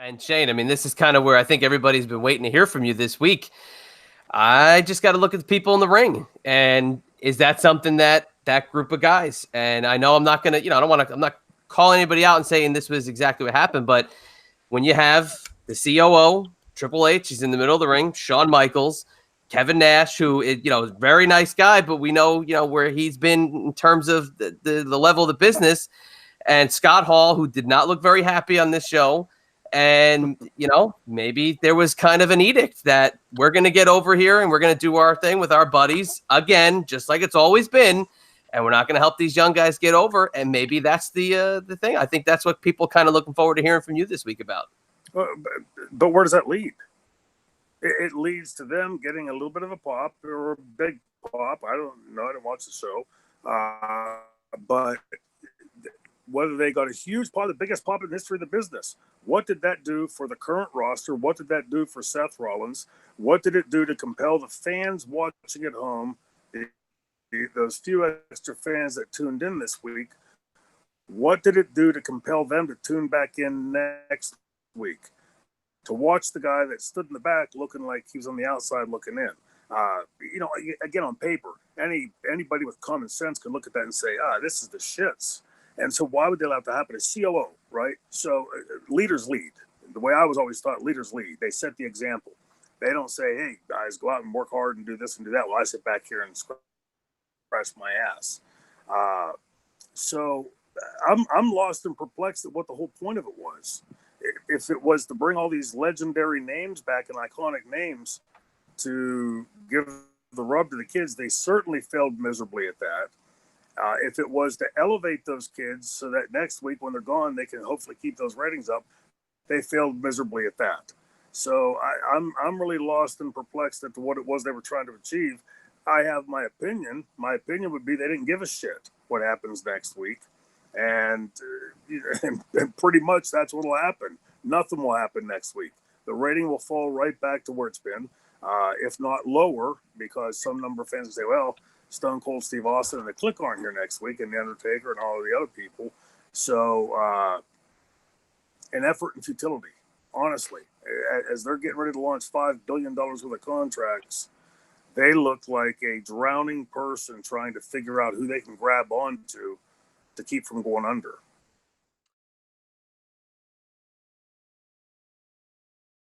And Shane, I mean, this is kind of where I think everybody's been waiting to hear from you this week. I just got to look at the people in the ring, and is that something that group of guys? And I know I'm not gonna, I don't want to. I'm not calling anybody out and saying this was exactly what happened, but when you have the COO Triple H, he's in the middle of the ring, Shawn Michaels, Kevin Nash, who is, is a very nice guy, but we know, where he's been in terms of the level of the business, and Scott Hall, who did not look very happy on this show. And, maybe there was kind of an edict that we're going to get over here and we're going to do our thing with our buddies again, just like it's always been. And we're not going to help these young guys get over. And maybe that's the thing. I think that's what people kind of looking forward to hearing from you this week about. But where does that lead? It leads to them getting a little bit of a pop or a big pop. I don't know. I didn't watch the show. But whether they got a huge pop, the biggest pop in the history of the business, what did that do for the current roster? What did that do for Seth Rollins? What did it do to compel the fans watching at home, those few extra fans that tuned in this week? What did it do to compel them to tune back in next week? To watch the guy that stood in the back looking like he was on the outside looking in. Again, on paper, anybody with common sense can look at that and say, this is the shits. And so why would they allow it to happen? A COO, right? So leaders lead. The way I was always taught, leaders lead. They set the example. They don't say, hey, guys, go out and work hard and do this and do that. Well, I sit back here and scratch my ass. So I'm lost and perplexed at what the whole point of it was. If it was to bring all these legendary names back and iconic names to give the rub to the kids, they certainly failed miserably at that. If it was to elevate those kids so that next week when they're gone, they can hopefully keep those ratings up, they failed miserably at that. So I'm really lost and perplexed at what it was they were trying to achieve. I have my opinion. My opinion would be they didn't give a shit what happens next week. And pretty much that's what will happen. Nothing will happen next week. The rating will fall right back to where it's been, if not lower, because some number of fans will say, well, Stone Cold Steve Austin and the Click aren't here next week, and The Undertaker and all of the other people. So an effort and futility, honestly. As they're getting ready to launch $5 billion worth of contracts, they look like a drowning person trying to figure out who they can grab onto to keep from going under.